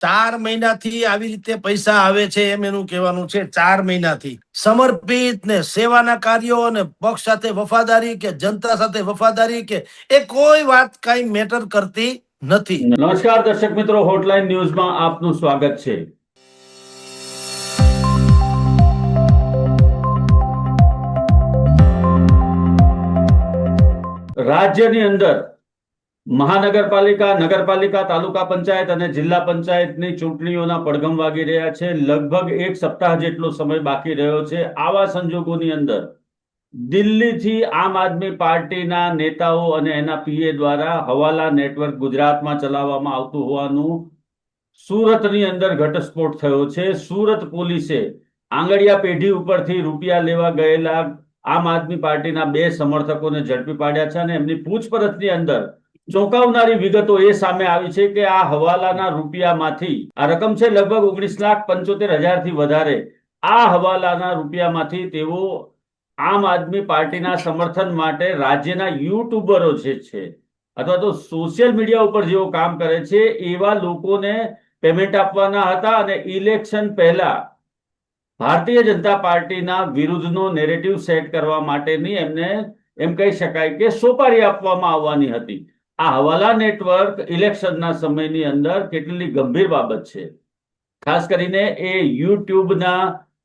4 મહિનાથી આવી રીતે પૈસા આવે છે એમ એનું કહેવાનું છે। 4 મહિનાથી સમર્પિત ને સેવાના કાર્યો અને પક્ષ સાથે વફાદારી કે જનતા સાથે વફાદારી કે એ કોઈ વાત કઈ મેટર કરતી નથી। નમસ્કાર દર્શક મિત્રો, હોટલાઇન ન્યૂઝમાં આપનું સ્વાગત છે। રાજ્યની અંદર મહાનગરપાલિકા, નગરપાલિકા, તાલુકા પંચાયત અને જિલ્લા પંચાયતની ચૂંટણીઓના પડઘમ વાગી રહ્યા છે। લગભગ એક સપ્તાહ જેટલો સમય બાકી રહ્યો છે। આવા સંજોગોની અંદર દિલ્હીથી આમ આદમી પાર્ટીના નેતાઓ અને એના પીએ દ્વારા હવાલા નેટવર્ક ગુજરાતમાં ચલાવવામાં આવતું હોવાનું સુરતની અંદર ઘટસ્ફોટ થયો છે। સુરત પોલીસે આંગળીયા પેઢી ઉપરથી રૂપિયા લેવા ગયેલા આમ આદમી પાર્ટીના 2 સમર્થકોને ઝડપી પાડ્યા છે અને એમની પૂછપરછની અંદર ચોંકાવનારી વિગતો એ સામે આવી છે કે આ હવાલાના રૂપિયામાંથી, આ રકમ છે લગભગ 19,75,000 થી વધારે, આ હવાલાના રૂપિયામાંથી તેઓ આમ આદમી પાર્ટીના સમર્થન માટે રાજ્યના યુટ્યુબરો જે છે અથવા તો સોશિયલ મીડિયા ઉપર જેઓ કામ કરે છે એવા લોકોને પેમેન્ટ આપવાના હતા અને ઇલેક્શન પહેલા ભારતીય જનતા પાર્ટીના વિરુદ્ધનો નેરેટિવ સેટ કરવા માટેની એમને એમ કહી શકાય કે સોપારી આપવામાં આવવાની હતી। આ હવાલા નેટવર્ક ઇલેક્શનના સમયની અંદર કેટલી ગંભીર બાબત છે। ખાસ કરીને એ યુટ્યુબના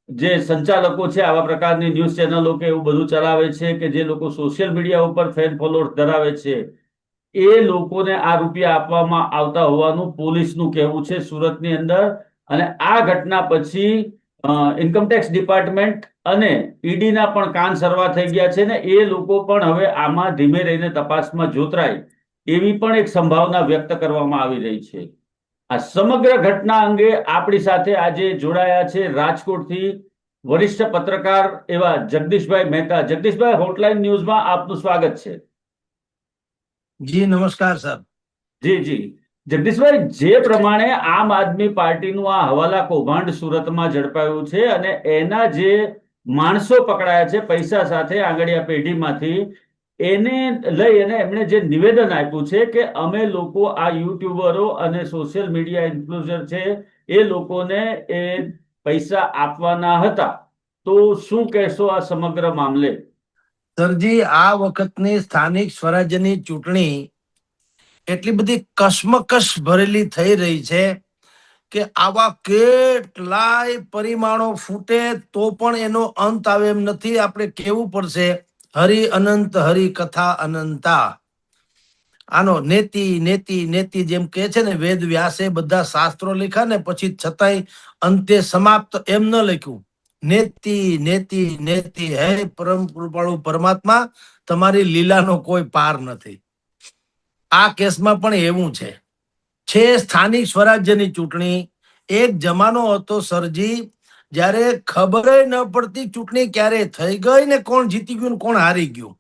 જે સંચાલકો છે, આવા પ્રકારની ન્યૂઝ ચેનલો કે એવું બધું ચલાવે છે કે જે લોકો સોશિયલ મીડિયા ઉપર ફેન ફોલોઅર્સ ધરાવે છે, એ લોકોને આ રૂપિયા આપવામાં આવતા હોવાનું પોલીસનું કહેવું છે સુરતની અંદર। અને આ ઘટના પછી ઇન્કમટેક્સ ડિપાર્ટમેન્ટ અને ઈડીના પણ કાન સરવા થઈ ગયા છે ને એ લોકો પણ હવે આમાં ધીમે રહીને તપાસમાં જોતરાય એવી પણ એક સંભાવના વ્યક્ત કરવામાં આવી રહી છે। આ સમગ્ર ઘટના અંગે આપણી સાથે આજે જોડાયા છે રાજકોટથી વરિષ્ઠ પત્રકાર એવા જગદીશભાઈ મહેતા। જગદીશભાઈ, હોટલાઇન ન્યૂઝમાં આપનું સ્વાગત છે। જી નમસ્કાર સર। જી જી જગદીશભાઈ, જે પ્રમાણે આમ આદમી પાર્ટીનું આ હવાલા કૌભાંડ સુરતમાં ઝડપાયું છે અને એના જે માણસો પકડાયા છે પૈસા સાથે આંગળીયા પેઢીમાંથી, એને લઈ અને એમણે જે નિવેદન આપ્યું છે કે અમે લોકો આ યુટ્યુબરો અને સોશિયલ મીડિયા ઇન્ફ્લુએન્સર છે એ લોકોને એ પૈસા આપવાના હતા, તો શું કહેશો આ સમગ્ર મામલે? સરજી, આ વખતની સ્થાનિક સ્વરાજ્યની ચૂંટણી એટલી બધી કશ્મકશ ભરેલી થઈ રહી છે કે આવા કેટલાય પરિમાણો ફૂટે તો પણ એનો અંત આવે એમ નથી। આપણે કહેવું પડશે હરિ અનંત હરિ કથા અનંતા। આનો નેતિ નેતિ નેતિ જેમ કે છે ને, વેદ વ્યાસે બધા શાસ્ત્રો લખ્યા ને પછી છતાંય અંતે સમાપ્ત એમ ન લખ્યું। નેતિ નેતિ નેતિ હે પરમ કૃપાળુ પરમાત્મા, તમારી લીલાનો કોઈ પાર નથી। આ કેસમાં પણ એવું છે સ્થાનિક સ્વરાજ્યની ચૂંટણી। એક જમાનો હતો સરજી જ્યારે ખબર ન પડતી ચૂંટણી ક્યારે થઈ ગઈ ને કોણ જીતી ગયું ને કોણ હારી ગયું।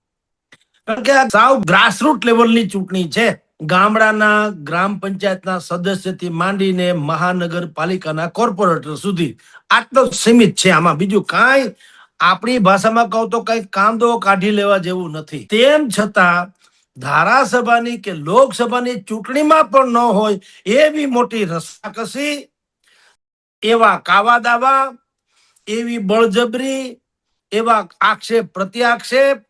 કારણ કે આ સાવ ગ્રાસરૂટ લેવલની ચૂંટણી છે। ગામડાના ગ્રામ પંચાયતના સદસ્યથી માંડીને મહાનગરપાલિકાના કોર્પોરેટર સુધી આટલો સીમિત છે। આમાં બીજું કાંઈ આપણી ભાષામાં કહું તો કઈ કાંદો કાઢી લેવા જેવું નથી। તેમ છતાં ધારાસભાની કે લોકસભાની ચૂંટણીમાં પણ ન હોય એવી મોટી રસાકસી, એવા કાવા દાવા, એવી બળજબરી, એવા આક્ષેપ પ્રત્યાક્ષેપ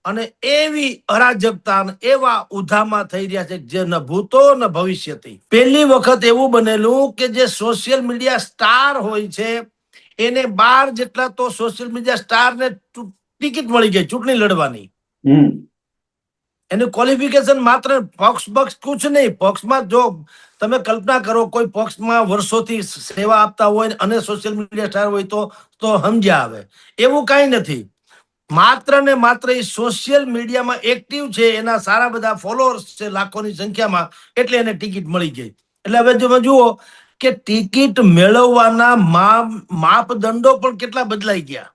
અને એવી અરાજકતા, એવા ઉધામાં થઈ રહ્યા છે જે ન ભૂતો ન ભવિષ્યથી। પહેલી વખત એવું બનેલું કે જે સોશિયલ મીડિયા સ્ટાર હોય છે એને 12 જેટલા તો સોશિયલ મીડિયા સ્ટારને ટિકિટ મળી ગઈ ચૂંટણી લડવાની। એનું ક્વોલિફિકેશન માત્ર પક્ષ કુછ નહીં। પક્ષમાં જો તમે કલ્પના કરો કોઈ પક્ષમાં વર્ષોથી સેવા આપતા હોય અને સોશિયલ મીડિયા સ્ટાર હોય તો સમજ્યા આવે। એવું કઈ નથી, માત્ર ને માત્ર એ સોશિયલ મીડિયામાં એક્ટિવ છે, એના સારા બધા ફોલોઅર્સ છે લાખોની સંખ્યામાં, એટલે એને ટિકિટ મળી ગઈ। એટલે હવે તમે જુઓ કે ટિકિટ મેળવવાના માપદંડો પણ કેટલા બદલાઈ ગયા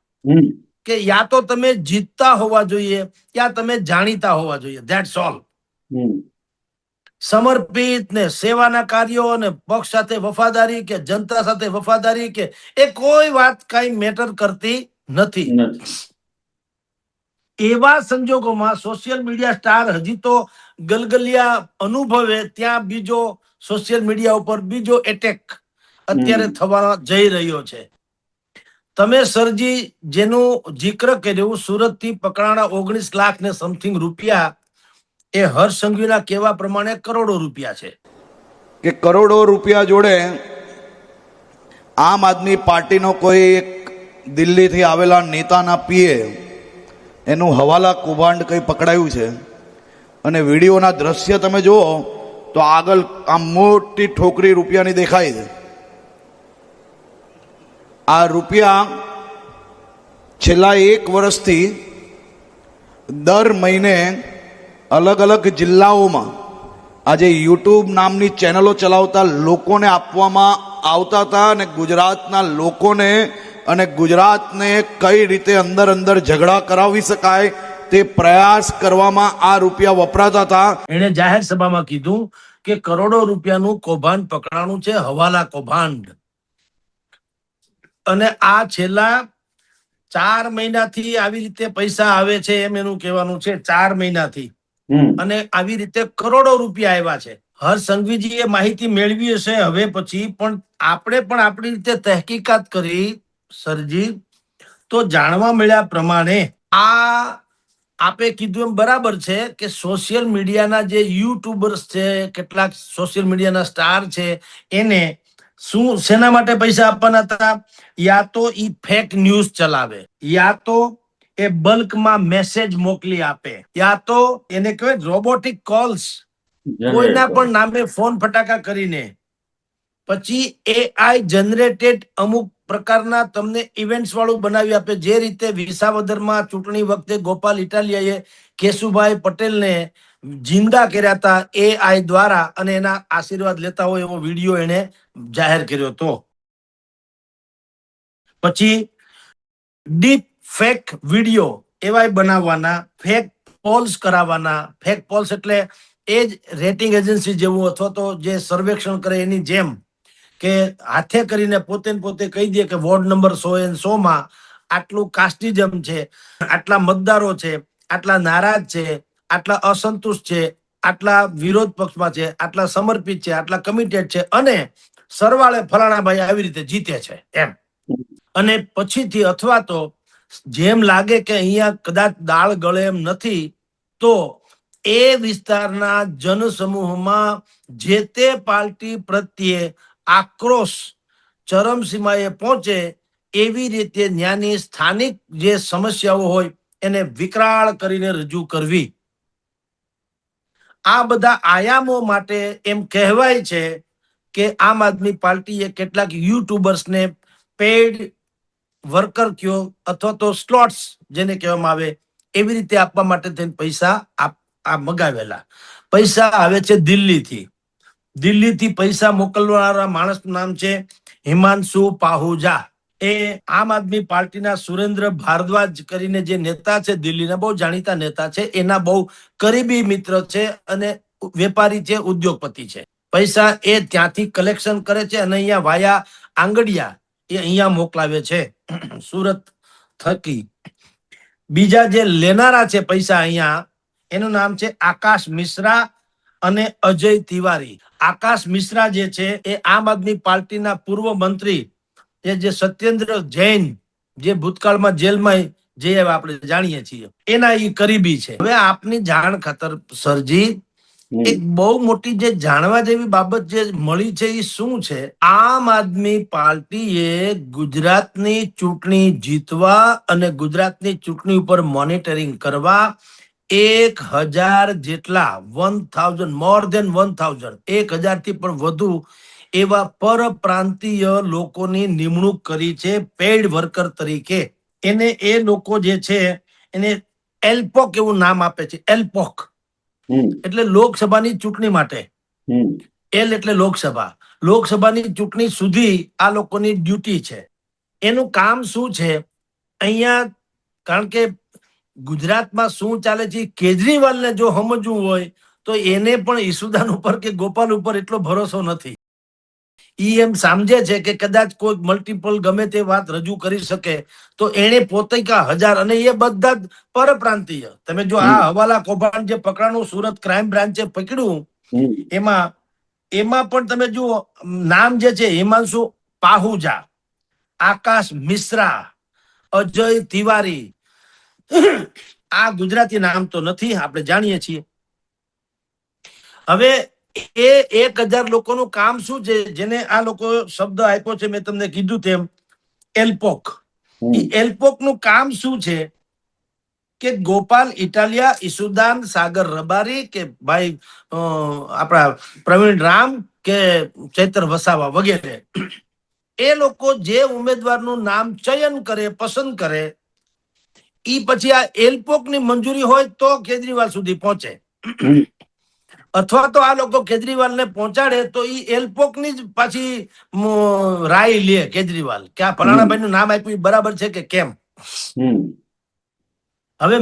કે યા તો તમે જીતતા હોવા જોઈએ યા તમે જાણીતા હોવા જોઈએ, ધેટ્સ ઓલ। સમર્પિત ને સેવાના કાર્યો અને પક્ષ સાથે વફાદારી કે જનતા સાથે વફાદારી કે એ કોઈ વાત કઈ મેટર કરતી નથી। એવા સંજોગોમાં સોશિયલ મીડિયા સ્ટાર હજી તો ગલગલિયા અનુભવે ત્યાં બીજો સોશિયલ મીડિયા ઉપર બીજો એટેક અત્યારે થવા જઈ રહ્યો છે. તમે સરજી જેનું જિક્ર કર્યું, સુરત થી પકડાણા 19 લાખ ને સમથિંગ રૂપિયા, એ હર્ષ સંઘવીના કહેવા પ્રમાણે કરોડો રૂપિયા છે. કે કરોડો રૂપિયા જોડે આમ આદમી પાર્ટીનો કોઈ એક દિલ્હીથી આવેલા નેતાના પીએ એનું હવાલા કૌભાંડ કંઈ પકડાયું છે. અને વિડીયોના દ્રશ્ય તમે જુઓ તો આગળ આમ મોટી ઠોકરી રૂપિયાની દેખાય છે. આ રૂપિયા છેલ્લા 1 વર્ષથી દર મહિને અલગ અલગ જિલ્લાઓમાં આજે યુટ્યુબ નામની ચેનલો ચલાવતા લોકોને આપવામાં આવતા હતા. અને ગુજરાતના લોકોને અને ગુજરાતને કઈ રીતે અંદર અંદર ઝઘડા કરાવી શકાય તે પ્રયાસ કરવામાં આ રૂપિયા વપરાતા હતા. એણે જાહેર સભામાં કીધું કે કરોડો રૂપિયાનું કૌભાંડ પકડાણું છે, હવાલા કૌભાંડ. અને આ છેલ્લા 4 મહિનાથી આવી રીતે પૈસા આવે છે, એમ એનું કહેવાનું છે. 4 મહિનાથી અને આવી રીતે કરોડો રૂપિયા આવ્યા છે. હર્ષ સંઘવીજીએ માહિતી મેળવી હશે હવે પછી, પણ આપણે પણ આપણી રીતે તહેકીકાત કરી સરજી, તો જાણવા મળ્યા પ્રમાણે આ આપે કીધું એમ બરાબર છે કે સોશિયલ મીડિયાના જે યુટ્યુબર્સ છે, કેટલાક સોશિયલ મીડિયાના સ્ટાર છે, એને શું શેના માટે પૈસા આપવાના હતા? યા તો ઈ ફેક ન્યૂઝ ચલાવે, યા તો એ બલ્કમાં મેસેજ મોકલી આપે, યા તો એને કહેવાય રોબોટિક કોલ્સ, કોઈના પણ નામે ફોન ફટાકા કરીને પછી એઆઈ જનરેટેડ અમુક પ્રકારના તમને ઇવેન્ટ્સ વાળું બનાવી આપે. જે રીતે વિસાવદરમાં ચૂંટણી વખતે ગોપાલ ઇટાલિયાએ કેશુભાઈ પટેલને જિંદા કર્યા હતા એઆઈ દ્વારા, અને એના આશીર્વાદ લેતા હોય એવો વિડીયો એને જાહેર કર્યો હતો. પછી ડીપ ફેક વિડીયો એવાય બનાવવાના, ફેક પોલ્સ કરાવવાના. ફેક પોલ્સ એટલે એ જ રેટિંગ એજન્સી જેવું અથવા તો જે સર્વેક્ષણ કરે એની જેમ, કે હાથે કરીને પોતે કહી દે કે વોર્ડ નંબર 100 માં આટલું કાસ્ટિઝમ છે, આટલા મતદારો છે, આટલા નારાજ છે, આટલા અસંતુષ્ટ છે, આટલા વિરોધ પક્ષમાં છે, આટલા સમર્પિત છે, આટલા કમિટેડ છે, અને સરવાળે ફલાણાભાઈ આવી રીતે જીતે છે એમ. અને પછીથી અથવા તો જેમ લાગે કે અહીંયા કદાચ દાળ ગળે એમ નથી, તો એ વિસ્તારના જનસમૂહમાં જે તે પાર્ટી પ્રત્યે આક્રોશ ચરમસીમાએ પહોંચે એવી રીતે ત્યાંની સ્થાનિક જે સમસ્યાઓ હોય એને વિકરાળ કરીને રજૂ કરવી. આ બધા આયામો માટે એમ કહેવાય છે કે આમ આદમી પાર્ટીએ કેટલાક યુટ્યુબર્સને પેડ વર્કર કયો અથવા તો સ્લોટ્સ જેને કહેવામાં આવે એવી રીતે આપવા માટે થઈને પૈસા આ મગાવેલા. પૈસા આવે છે દિલ્હીથી. દિલ્હીથી પૈસા મોકલવાવાળા માણસનું નામ છે હિમાંશુ પાહુજા. એ આમ આદમી પાર્ટીના સુરેન્દ્ર ભારદ્વાજ કરીને જે નેતા છે, દિલ્હીના બહુ જાણીતા નેતા છે, એના બહુ કરીબી મિત્ર છે અને વેપારી છે, ઉદ્યોગપતિ છે. પૈસા એ ત્યાંથી કલેક્શન કરે છે અને અહીંયા વાયા આંગડિયા એ અહીંયા મોકલાવે છે સુરત થકી. બીજા જે લેનારા છે પૈસા અહીંયા, એનું નામ છે આકાશ મિશ્રા અને અજય તિવારી. આકાશ મિશ્રા જે છે એ આમ આદમી પાર્ટીના પૂર્વ મંત્રી જે સત્યેન્દ્ર જૈન, જે ભૂતકાળમાં જેલમાં જે આપણે જાણીએ છીએ, એના એ કરીબી છે. હવે આપની જાણ ખાતર સરજી, એક બહુ મોટી જે જાણવા જેવી બાબત જે મળી છે એ શું છે? આમ આદમી પાર્ટીએ ગુજરાતની ચૂંટણી જીતવા અને ગુજરાતની ચૂંટણી ઉપર મોનિટરિંગ કરવા 1000 જેટલા 1000 મોર દેન 1000 1000 થી પણ વધુ એવા પરપ્રાંતીય લોકોની નિમણૂક કરી છે પેઇડ વર્કર તરીકે. એને એ લોકો જે છે એને એલપોક એવું નામ આપે છે. એલપોક એટલે લોકસભાની ચૂંટણી માટે, એલ એટલે લોકસભા, લોકસભાની ચૂંટણી સુધી આ લોકોની ડ્યુટી છે. એનું કામ શું છે અહીંયા? કારણ કે ગુજરાતમાં શું ચાલે છે કેજરીવાલને જો સમજવું હોય તો એને પણ ઈસુદાન ઉપર કે ગોપાલ ઉપર એટલો ભરોસો નથી. ઈ એમ સમજે છે કે કદાચ કોઈ મલ્ટિપલ ગમે તે વાત રજૂ કરી શકે તો એને પોતે 1000, અને એ બધા જ પરપ્રાંતીય. તમે જો આ હવાલા કૌભાંડ જે પકડાનું સુરત ક્રાઇમ બ્રાન્ચે પકડ્યું, એમાં એમાં પણ તમે જુઓ નામ જે છે હિમાંશુ પાહુજા, આકાશ મિશ્રા, અજય તિવારી, આ ગુજરાતી નામ તો નથી, આપણે જાણીએ છીએ. હવે એ 1000 લોકોનું કામ શું છે, જેને આ લોકો શબ્દ આપ્યો છે, મેં તમને કીધું તેમ એલપોક. એ એલપોક નું કામ શું છે કે ગોપાલ ઇટાલિયા, ઈસુદાન સાગર રબારી કે ભાઈ આપણા પ્રવીણ રામ કે ચૈતર વસાવા વગેરે, એ લોકો જે ઉમેદવારનું નામ ચયન કરે, પસંદ કરે, ઈ પછી આ એલપોક ની મંજૂરી હોય તો કેજરીવાલ સુધી પહોંચે, અથવા તો આ લોકો કેજરીવાલ ને પહોંચાડે તો ઈ એલપોક ની જ પાછી રાય લે કેજરીવાલ કે આ ફલાણા ભાઈ નું નામ આપ્યું બરાબર છે કે કેમ. હવે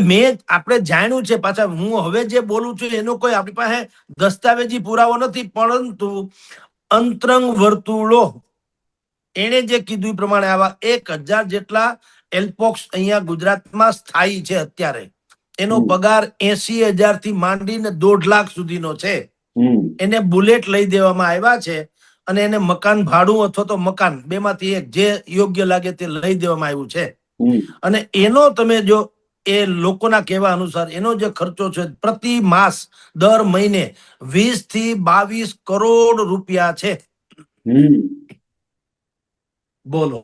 આપણે જાણ્યું છે, પાછા હું હવે જે બોલું છું એનો કોઈ આપણી પાસે દસ્તાવેજી પુરાવો નથી, પરંતુ અંતરંગ વર્તુળો એને જે કીધું એ પ્રમાણે આવા 1000 જેટલા એલપોક્સ અહીંયા ગુજરાતમાં સ્થાયી છે અત્યારે. એનો પગાર 80,000 થી માંડીને 1.5 લાખ સુધીનો છે. એને બુલેટ લઈ દેવામાં આવ્યા છે અને એને મકાન ભાડું અથવા તો મકાન બેમાંથી એક જે યોગ્ય લાગે તે લઈ દેવામાં આવ્યું છે. અને એનો તમે જો એ લોકોના કહેવા અનુસાર એનો જે ખર્ચો છે પ્રતિ માસ દર મહિને 20 થી 22 કરોડ રૂપિયા છે. બોલો,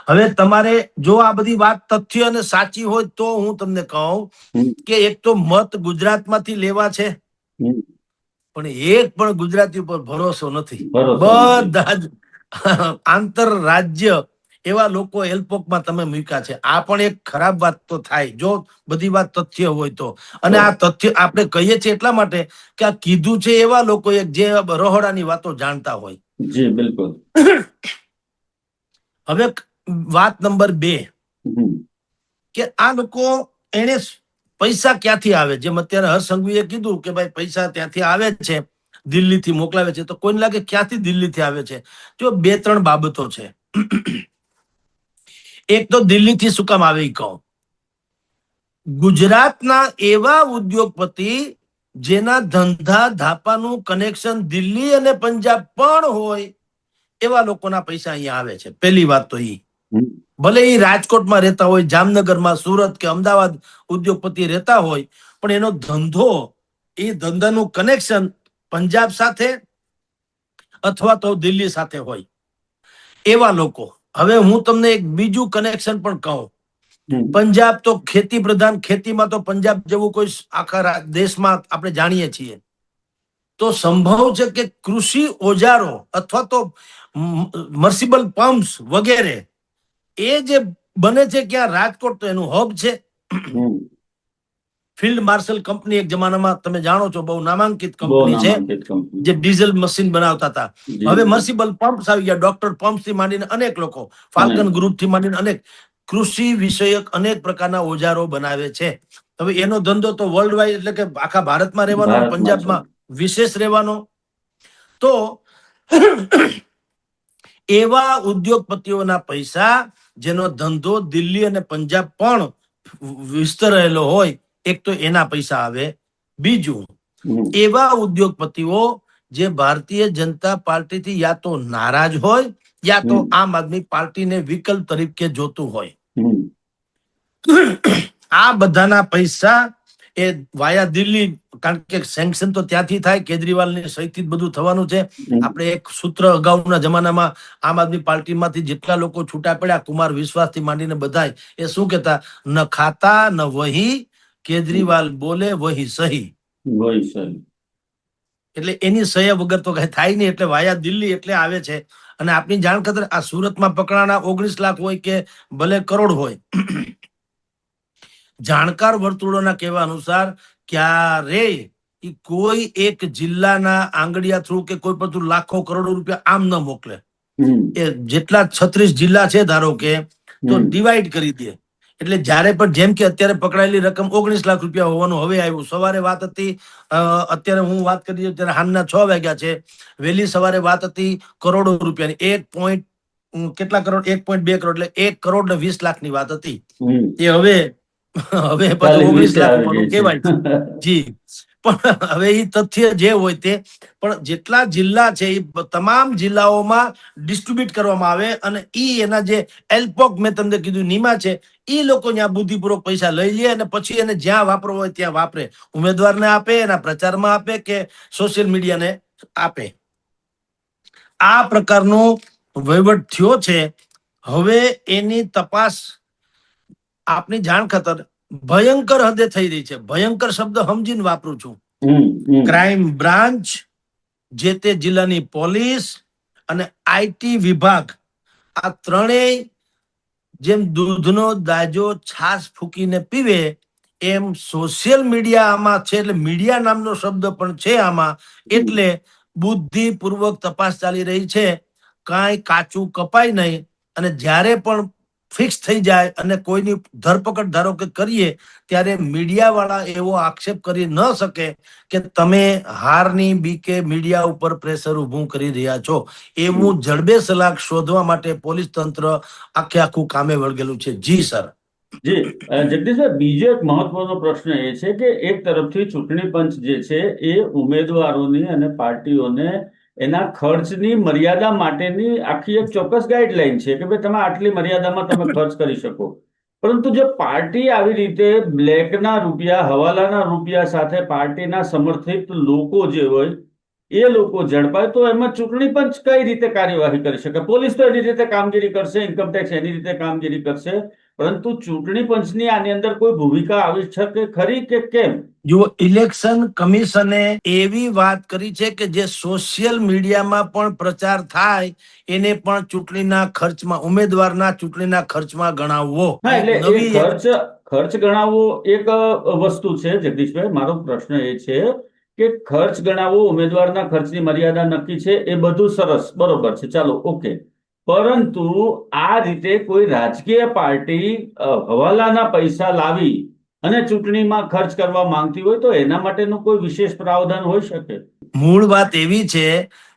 હવે તમારે જો આ બધી વાત તથ્ય અને સાચી હોય તો હું તમને કહું કે એક તો મત ગુજરાતમાંથી લેવા છે, પણ એક પણ ગુજરાતી ઉપર ભરોસો નથી. બધા જ આંતર રાજ્ય એવા લોકો એલપોકમાં તમે મૂક્યા છે. આ પણ એક ખરાબ વાત તો થાય જો બધી વાત તથ્ય હોય તો. અને આ તથ્ય આપણે કહીએ છીએ એટલા માટે કે આ કીધું છે એવા લોકો જે રહોડાની વાતો જાણતા હોય. જી બિલકુલ. હવે વાત નંબર 2 કે આ લોકો એને પૈસા ક્યાંથી આવે, જેમ અત્યારે હર્ષ સંઘવીએ કીધું કે ભાઈ પૈસા ત્યાંથી આવે છે, દિલ્હીથી મોકલાવે છે, તો કોઈને લાગે ક્યાંથી દિલ્હીથી આવે છે. જો 2-3 બાબતો છે. એક તો દિલ્હીથી શું કામ આવે કહો, ગુજરાતના એવા ઉદ્યોગપતિ જેના ધંધા ધાપાનું કનેક્શન દિલ્હી અને પંજાબ પણ હોય એવા લોકોના પૈસા અહીંયા આવે છે. પહેલી વાત તો ઈ, ભલે એ રાજકોટમાં રહેતા હોય, જામનગરમાં, સુરત કે અમદાવાદ ઉદ્યોગપતિ રહેતા હોય, પણ એનો ધંધો, એ ધંધાનું કનેક્શન પંજાબ સાથે અથવા તો દિલ્હી સાથે હોય એવા લોકો. હવે હું તમને એક બીજું કનેક્શન પણ કહું. પંજાબ તો ખેતી પ્રધાન, ખેતીમાં તો પંજાબ જેવું કોઈ આખા દેશમાં આપણે જાણીએ છીએ. તો સંભવ છે કે કૃષિ ઓજારો અથવા તો મર્સિબલ પંપ્સ વગેરે એ જે બને છે ક્યાં, રાજકોટ તો એનું હબ છે. ફિલ્ડ માર્શલ કંપની એક જમાનામાં તમે જાણો છો બહુ નામાંકિત કંપની છે, જે ડીઝલ મશીન બનાવતા હતા. હવે મર્સિબલ પંપ્સ આવી ગયા, ડોક્ટર પંપ્સ થી માંડીને અનેક લોકો, ફાલ્કન ગ્રુપ થી માંડીને અનેક કૃષિ વિષયક અનેક પ્રકારના ઓજારો બનાવે છે. હવે એનો ધંધો તો વર્લ્ડ વાઇડ એટલે કે આખા ભારતમાં રહેવાનો, પંજાબમાં વિશેષ રહેવાનો. તો એવા ઉદ્યોગપતિઓના પૈસા જેનો ધંધો દિલ્હી અને પંજાબ પણ વિસ્તરેલો હોય, એક તો એના પૈસા આવે. બીજું, એવા ઉદ્યોગપતિઓ જે ભારતીય જનતા પાર્ટીથી યા તો નારાજ હોય યા તો આમ આદમી પાર્ટીને વિકલ્પ તરીકે જોતું હોય, આ બધાના પૈસા એ વાયા દિલ્હી, કારણ કે સેન્કશન તો ત્યાંથી થાય, કેજરીવાલની સહીથી જ બધું થવાનું છે. આપણે એક સૂત્ર અગાઉના જમાનામાં આમ આદમી પાર્ટીમાંથી જેટલા લોકો છૂટા પડ્યા, કુમાર વિશ્વાસ થી માંડીને બધા, એ શું કહેતા, ન ખાતા ન વહી, કેજરીવાલ બોલે વહી સહી. એટલે એની સહી વગર તો કઈ થાય નહીં. એટલે વાયા દિલ્હી એટલે આવે છે. અને આપની જાણ ખાતર આ સુરતમાં પકડાના 19 લાખ હોય કે ભલે કરોડ હોય, જાણકાર વર્તુળોના કહેવા અનુસાર ક્યારે કોઈ એક જિલ્લાના આંગડિયા થ્રુ કે કોઈ પણ લાખો કરોડો રૂપિયા આમ ન મોકલે. એ જેટલા 36 જિલ્લા છે ધારો કે, તો ડિવાઈડ કરી દે. એટલે જયારે પણ જેમ કે અત્યારે પકડાયેલી રકમ 19 લાખ રૂપિયા હોવાનું હવે આવ્યું. સવારે વાત હતી, અત્યારે હું વાત કરી ત્યારે હાલના 6 વાગ્યા છે, વહેલી સવારે વાત હતી કરોડો રૂપિયાની. 1 કેટલા કરોડ, 1.2 કરોડ, એટલે 1 કરોડ ને 20 લાખની વાત હતી. એ હવે પાછું 19 લાખ કહેવાય છે. જી, પણ હવે એ તથ્ય જે હોય તે, પણ જેટલા જિલ્લા છે એ તમામ જિલ્લાઓમાં ડિસ્ટ્રીબ્યુટ કરવામાં આવે અને એના જે એલ્પોક મેં તમને કીધું નીમા છે એ લોકો ત્યાં બુદ્ધિપૂર્વક પૈસા લઈ લે અને પછી એને જ્યાં વાપરવો હોય ત્યાં વાપરે, ઉમેદવારને આપે, એના પ્રચારમાં આપે કે સોશિયલ મીડિયાને આપે. આ પ્રકારનો વહીવટ થયો છે. હવે એની તપાસ આપની જાણ ખાતર ભયંકર હદે થઈ રહી છે. ભયંકર શબ્દ સમજીને વાપરું છું. ક્રાઇમ બ્રાન્ચ, જે તે જિલ્લાની પોલીસ અને આઈટી વિભાગ, આ ત્રણેય જેમ દૂધનો દાજો છાશ ફૂકીને પીવે એમ સોશિયલ મીડિયા આમાં છે. એટલે મીડિયા નામનો શબ્દ પણ છે આમાં. એટલે બુદ્ધિપૂર્વક તપાસ ચાલી રહી છે. કાંઈ કાચું કપાય નહીં. અને જ્યારે પણ ફિક્સ થઈ જાય અને કોઈની ધરપકડ ધારો કે કરીએ ત્યારે મીડિયા વાળા એવો આક્ષેપ કરી ન શકે કે તમે હારની બીકે મીડિયા ઉપર પ્રેશર ઊભું કરી રહ્યા છો. એવું જડબે સલાક શોધવા માટે પોલીસ તંત્ર આખું કામે વળગેલું છે. જી સર. જી જગદીશભાઈ, બીજો એક મહત્વનો પ્રશ્ન એ છે કે એક તરફથી ચૂંટણી પંચ જે છે એ ઉમેદવારોની અને પાર્ટીઓને એના ખર્ચની મર્યાદા માટેની આખી એક ચોક્કસ ગાઈડલાઈન છે કે ભાઈ તમે આટલી મર્યાદામાં તમે ખર્ચ કરી શકો. પરંતુ જો પાર્ટી આવી રીતે બ્લેકના રૂપિયા, હવાલાના રૂપિયા સાથે પાર્ટીના સમર્થિત લોકો જે હોય એ લોકો ઝડપાય તો એમાં ચૂંટણી પંચ કઈ રીતે કાર્યવાહી કરી શકે? પોલીસ તો એની રીતે કામગીરી કરશે, ઇન્કમટેક્સ એની રીતે કામગીરી કરશે, પરંતુ ચૂંટણી પંચની આની અંદર કોઈ ભૂમિકા આવી શકે ખરી કે કેમ? જો ઇલેક્શન કમિશને એવી વાત કરી છે કે જે સોશિયલ મીડિયામાં પણ પ્રચાર થાય એને પણ ચૂંટણીના ખર્ચમાં, ઉમેદવારના ચૂંટણીના ખર્ચમાં ગણાવવો. એટલે એ ખર્ચ ગણાવવો એક વસ્તુ છે જગદીશભાઈ. મારો પ્રશ્ન એ છે કે ખર્ચ ગણાવવો, ઉમેદવારના ખર્ચની મર્યાદા નક્કી છે, એ બધું સરસ, બરોબર છે, ચાલો ઓકે. પરંતુ આ રીતે કોઈ રાજકીય પાર્ટી હવાલાના પૈસા લાવી અને ચૂંટણીમાં ખર્ચ કરવા માંગતી હોય તો એના માટેનું કોઈ વિશેષ પ્રાવધાન હોઈ શકે? મૂળ વાત એવી છે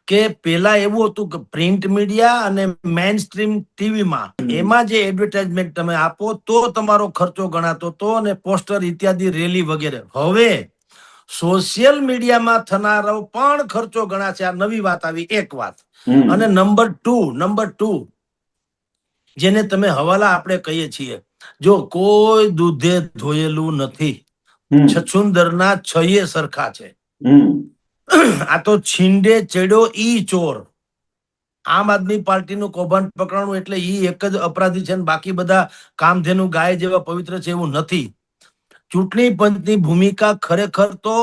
કે પેલા એવું હતું કે પ્રિન્ટ મીડિયા અને મેઇન સ્ટ્રીમ ટીવીમાં એમાં જે એડવર્ટાઇઝમેન્ટ તમે આપો તો તમારો ખર્ચો ગણાતો હતો અને પોસ્ટર ઇત્યાદિ, રેલી વગેરે. હવે સોશિયલ મીડિયામાં થનારો પણ ખર્ચો ગણાશે. આ નવી વાત આવી, એક વાત. અને નંબર ટુ, જેને તમે હવાલા આપણે કહીએ છીએ, જો કોઈ દૂધે ધોયેલું નથી, છછુંદરના છયે સરખા છે. આ તો છીંડે ચડ્યો ઈ ચોર. આમ આદમી પાર્ટીનું કૌભાંડ પકડાણું એટલે ઈ એક જ અપરાધી છે, બાકી બધા કામધેનુ ગાય જેવા પવિત્ર છે એવું નથી. ચૂંટણી પંચની ભૂમિકા ખરેખર તો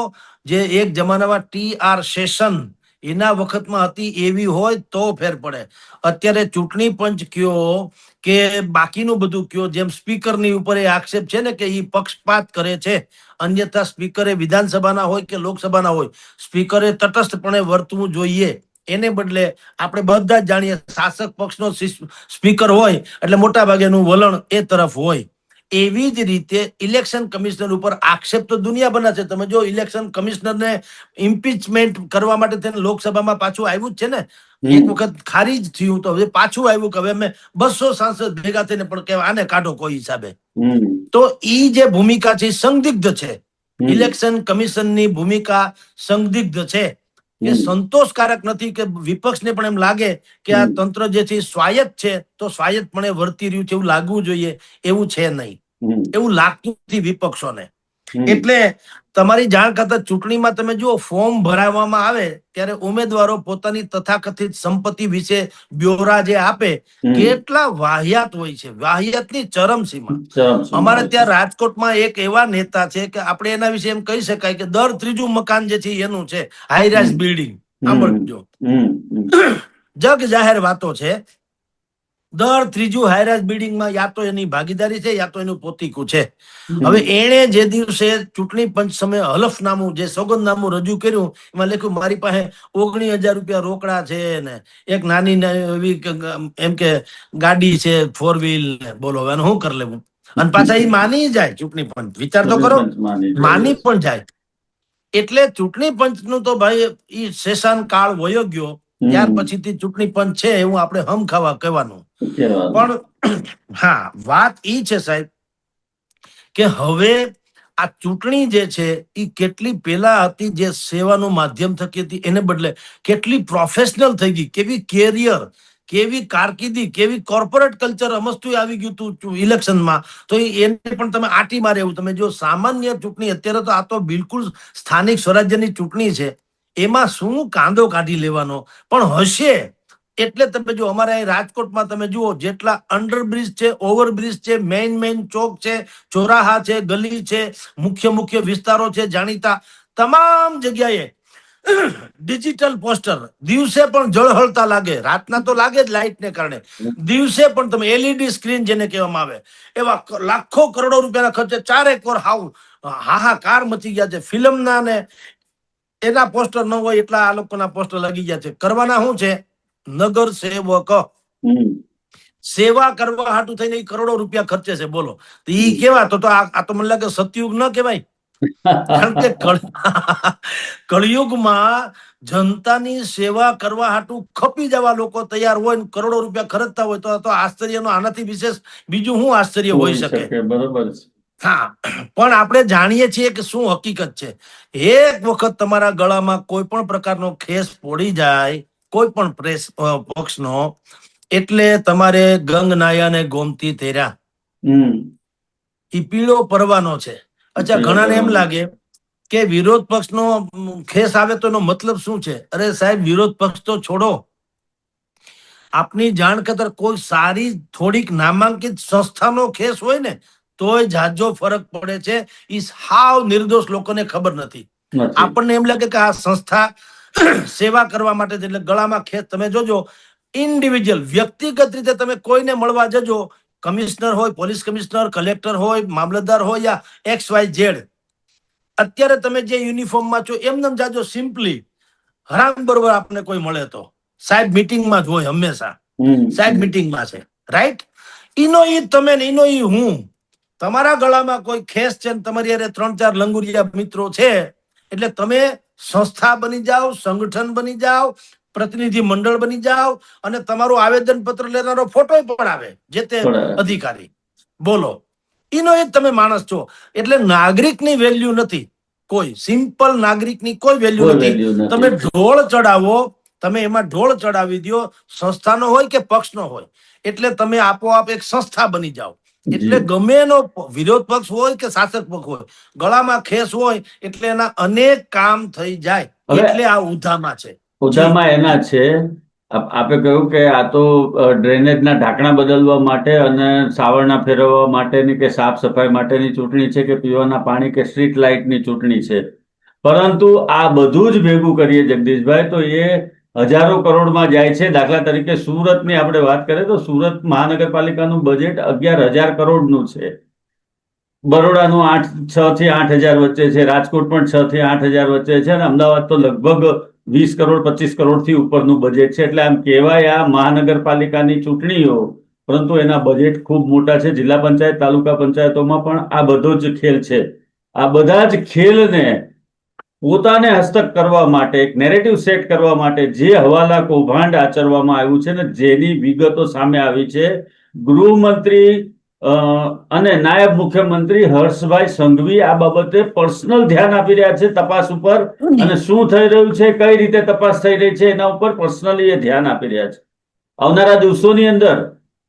જે એક જમાનામાં TR સેશન એના વખતમાં હતી એવી હોય તો ફેર પડે. અત્યારે ચૂંટણી પંચ કયો કે બાકીનું બધું કયો, જેમ સ્પીકરની ઉપર એ આક્ષેપ છે ને કે એ પક્ષપાત કરે છે. અન્યથા સ્પીકરે વિધાનસભાના હોય કે લોકસભાના હોય, સ્પીકરે તટસ્થપણે વર્તવું જોઈએ. એને બદલે આપણે બધા જ જાણીએ શાસક પક્ષનો સ્પીકર હોય એટલે મોટા ભાગેનું વલણ એ તરફ હોય. એવી જ રીતે ઇલેક્શન કમિશનર ઉપર આક્ષેપ તો દુનિયાભરના છે. તમે જો ઇલેક્શન કમિશનરને ઇમ્પીચમેન્ટ કરવા માટે તેને લોકસભામાં પાછું આવ્યું જ છે ને. એક વખત ખારીજ થયું તો હવે પાછું આવ્યું કે હવે અમે 200 સાંસદ ભેગા થઈને પણ કે આને કાઢો કોઈ હિસાબે. તો ઈ જે ભૂમિકા છે સંદિગ્ધ છે. ઇલેક્શન કમિશનની ભૂમિકા સંદિગ્ધ છે કે સંતોષકારક નથી, કે વિપક્ષને પણ એમ લાગે કે આ તંત્ર જે છે સ્વાયત્ત છે તો સ્વાયત્તપણે વર્તી રહ્યું છે એવું લાગવું જોઈએ. એવું છે નહીં, એવું લાગતું નથી વિપક્ષોને. એટલે તમારી જાણ ખાતર ચૂંટણીમાં તમે જુઓ ફોર્મ ભરાવવામાં આવે ત્યારે ઉમેદવારો પોતાની તથાકથિત સંપત્તિ વિશે બ્યોરા જે આપે, કેટલા વાહિયાત હોય છે, વાહિયાતની ચરમસીમા. અમારે ત્યાં રાજકોટમાં એક એવા નેતા છે કે આપણે એના વિશે એમ કહી શકાય કે દર ત્રીજું મકાન જે છે એનું છે, હાઈરાઇઝ બિલ્ડિંગ. સાંભળજો, જગ જાહેર વાતો છે. દર ત્રીજું હાઈરાઇઝ બિલ્ડિંગમાં યા તો એની ભાગીદારી છે યા તો એનું પોતીકું છે. હવે એણે જે દિવસે ચૂંટણી પંચ સામે હલફનામું, જે સોગંદનામું રજૂ કર્યું, એમાં લખ્યું મારી પાસે 19,000 રૂપિયા રોકડા છે ને એક નાની એવી એમ કે ગાડી છે 4 વ્હીલ. બોલો હવે શું કરી લેવું? અને પાછા એ માની જાય ચૂંટણી પંચ. વિચાર તો કરો, માની પણ જાય. એટલે ચૂંટણી પંચનું તો ભાઈ ઈ શેષાન કાળ વયો ગયો. ત્યાર પછીથી ચૂંટણી પંચ છે એવું આપણે હમખાવા કહેવાનું. પણ હા, વાત ઈ છે સાહેબ કે હવે આ ચૂંટણી જે છે એ કેટલી પેલા હતી, જે સેવાનું માધ્યમ થકી હતી, એને બદલે કેટલી પ્રોફેશનલ થઈ ગઈ, કેવી કેરિયર, કેવી કારકિર્દી, કેવી કોર્પોરેટ કલ્ચર અમસ્તું આવી ગયું હતું ઇલેક્શનમાં. તો એને પણ તમે આટી મારે એવું. તમે જો સામાન્ય ચૂંટણી, અત્યારે તો આ તો બિલકુલ સ્થાનિક સ્વરાજ્યની ચૂંટણી છે, એમાં શું કાંદો કાઢી લેવાનો પણ હશે. એટલે તમે જો અમારે અહીં રાજકોટમાં તમે જુઓ, જેટલા અંડરબ્રિજ છે, ઓવરબ્રિજ છે, મેઇન ચોક છે, ચોરાહા છે, ગલી છે, મુખ્ય વિસ્તારો છે જાણીતા, તમામ જગ્યાએ ડિજિટલ પોસ્ટર દિવસે પણ ઝળહળતા લાગે, રાતના તો લાગે જ લાઇટ ને કારણે, દિવસે પણ તમે એલઈડી સ્ક્રીન જેને કહેવામાં આવે, એવા લાખો કરોડો રૂપિયાના ખર્ચે ચારેક વાર હાહાકાર મચી ગયા છે. ફિલ્મના ને એના પોસ્ટર ન હોય એટલા આ લોકોના પોસ્ટર લાગી ગયા છે. કરવાના શું છે? નગર સેવક, સેવા કરવા હાટું થઈને ઈ કરોડો રૂપિયા ખર્ચે છે. બોલો, તો ઈ કેવા? તો આ તો મને લાગે સતયુગ ન કહેવાય. કારણ કે કળિયુગમાં જનતાની સેવા કરવા હાટું ખપી જવા લોકો તૈયાર હોય ને કરોડો રૂપિયા ખર્ચતા હોય, તો આશ્ચર્યનો આનાથી વિશેષ બીજું શું આશ્ચર્ય હોઈ શકે? બરોબર છે. હા, પણ આપણે જાણીએ છીએ કે શું હકીકત છે. એક વખત તમારા ગળામાં કોઈ પણ પ્રકારનો ખેસ પડી જાય, કોઈ પણ પક્ષનો, એટલે તમારે ગંગ નાયા ને ગોમતી તેર્યા, ઈ પીળો પરવાનો છે. અચ્છા, ઘણાને એમ લાગે કે વિરોધ પક્ષનો ખેસ આવે તો એનો મતલબ શું છે? અરે સાહેબ, વિરોધ પક્ષ તો છોડો, આપની જાણ ખાતર કોઈ સારી થોડીક નામાંકિત સંસ્થાનો ખેસ હોય ને તોય જાજો ફરક પડે છે. ઈ હાવ નિર્દોષ લોકોને ખબર નથી. આપણને એમ લાગે કે આ સંસ્થા સેવા કરવા માટે, એટલે ગળામાં ખેસ. તમે જોજો, ઇન્ડિવિજ્યુઅલ વ્યક્તિગત રીતે તમે કોઈને મળવા જજો, કમિશનર હોય, પોલીસ કમિશનર, કલેક્ટર હોય, મામલતદાર હોય, યા XYZ, અત્યારે તમે જે યુનિફોર્મમાં છો એમને જાજો, સિમ્પલી હરામ બરોબર આપને કોઈ મળે તો સાહેબ મીટિંગમાં જ હોય હંમેશા, સાહેબ મીટિંગમાં છે, રાઈટ? ઈનો ઈ તમે ને ઈનો ઈ હું. તમારા ગળામાં કોઈ ખેસ છે ને તમારી અરે 3-4 લંગુરિયા મિત્રો છે, એટલે તમે સંસ્થા બની જાઓ, સંગઠન બની જાઓ, પ્રતિનિધિ મંડળ બની જાઓ, અને તમારું આવેદન પત્ર લેનારો ફોટો પણ આવે જે તે અધિકારી. બોલો, ઈનો એ તમે માણસ છો. એટલે નાગરિકની વેલ્યુ નથી કોઈ, સિમ્પલ નાગરિકની કોઈ વેલ્યુ નથી. તમે ઢોળ ચડાવો, તમે એમાં ઢોળ ચડાવી દો, સંસ્થાનો હોય કે પક્ષનો હોય, એટલે તમે આપોઆપ એક સંસ્થા બની જાઓ. એટલે ગમે એનો વિરોધ પક્ષ હોય કે શાસક પક્ષ હોય, ગળામાં ખેસ હોય એટલે એના અનેક કામ થઈ જાય. એટલે આ ઉધામાં છે. ઉધામાં એના છે. આપે કહ્યું કે આ તો ડ્રેનેજના ઢાંકણા બદલવા માટે અને સાવરણા ફેરવવા માટેની કે સાફ સફાઈ માટેની ચૂંટણી છે, કે પીવાના પાણી કે સ્ટ્રીટ લાઇટની ચૂંટણી છે. પરંતુ આ બધું જ ભેગું કરીએ જગદીશભાઈ તો એ હજારો કરોડમાં જાય છે. દાખલા તરીકે સુરતની આપણે વાત કરીએ તો સુરત મહાનગરપાલિકાનું બજેટ 11,000 કરોડનું છે. બરોડાનું 6 થી 8,000 વચ્ચે છે, રાજકોટ પણ 6 થી 8,000 વચ્ચે છે, અને અમદાવાદ તો લગભગ 20 કરોડ 25 કરોડથી ઉપરનું બજેટ છે. એટલે આમ કહેવાય આ મહાનગરપાલિકાની ચૂંટણીઓ, પરંતુ એના બજેટ ખૂબ મોટા છે. જિલ્લા પંચાયત, તાલુકા પંચાયતોમાં પણ આ બધો જ ખેલ છે. આ બધા જ ખેલને પોતાને હસ્તક કરવા માટે, એક નેરેટિવ સેટ કરવા માટે જે હવાલા કૌભાંડ આચરવામાં આવ્યું છે ને જેની વિગતો સામે આવી છે, ગૃહમંત્રી અને નાયબ મુખ્યમંત્રી હર્ષભાઈ સંઘવી આ બાબતે પર્સનલ ધ્યાન આપી રહ્યા છે તપાસ ઉપર, અને શું થઈ રહ્યું છે, કઈ રીતે તપાસ થઈ રહી છે એના ઉપર પર્સનલી એ ધ્યાન આપી રહ્યા છે. આવનારા દિવસોની અંદર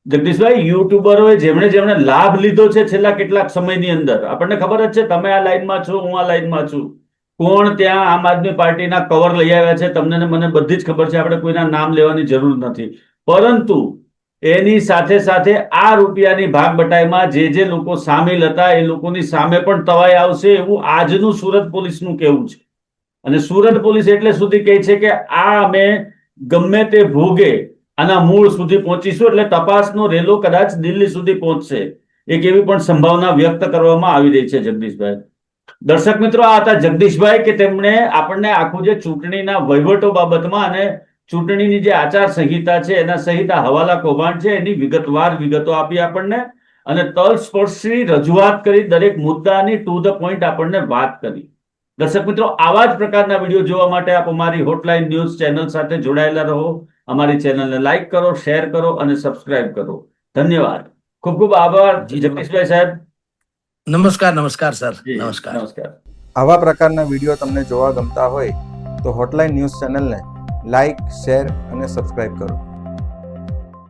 જગદીશભાઈ, યુટ્યુબરોએ જેમણે લાભ લીધો છે છેલ્લા કેટલાક સમયની અંદર, આપણને ખબર જ છે, તમે આ લાઈનમાં છો, હું આ લાઈનમાં છું, કોણ ત્યાં આમ આદમી પાર્ટીના કવર લઈ આવ્યા છે, તમને ને મને બધી જ ખબર છે, આપણે કોઈના નામ લેવાની જરૂર નથી. પરંતુ એની સાથે સાથે આ રૂપિયાની ભાગ બટાઈમાં જે લોકો સામેલ હતા એ લોકોની સામે પણ તવાઈ આવશે, એવું આજનું સુરત પોલીસનું કહેવું છે. અને સુરત પોલીસ એટલે સુધી કહે છે કે આ અમે ગમે તે ભોગે આના મૂળ સુધી પહોંચીશું, એટલે તપાસનો રેલો કદાચ દિલ્હી સુધી પહોંચશે, એક એવી પણ સંભાવના વ્યક્ત કરવામાં આવી રહી છે. જગદીશભાઈ, દર્શક મિત્રો, આ હતા જગદીશભાઈ કે તેમણે આપણને આખું જે ચૂંટણીના વહીવટો બાબતમાં અને ચૂંટણીની જે આચાર સંહિતા છે એના સહિત આ હવાલા કૌભાંડ છે એની વિગતવાર વિગતો આપી આપણને, અને તલસ્પર્શી રજૂઆત કરી, દરેક મુદ્દાની ટુ ધ પોઈન્ટ આપણને વાત કરી. દર્શક મિત્રો, આવા જ પ્રકારના વિડીયો જોવા માટે આપ અમારી હોટલાઇન ન્યૂઝ ચેનલ સાથે જોડાયેલા રહો. અમારી ચેનલને લાઈક કરો, શેર કરો અને સબસ્ક્રાઇબ કરો. ધન્યવાદ, ખૂબ ખૂબ આભાર જગદીશભાઈ સાહેબ. નમસ્કાર સર. જી, નમસ્કાર. નમસ્કાર. આવા પ્રકારના વિડીયો તમને જોવા ગમતા હોય તો હોટલાઇન ન્યૂઝ ચેનલને લાઇક, શેર અને સબસ્ક્રાઇબ કરો.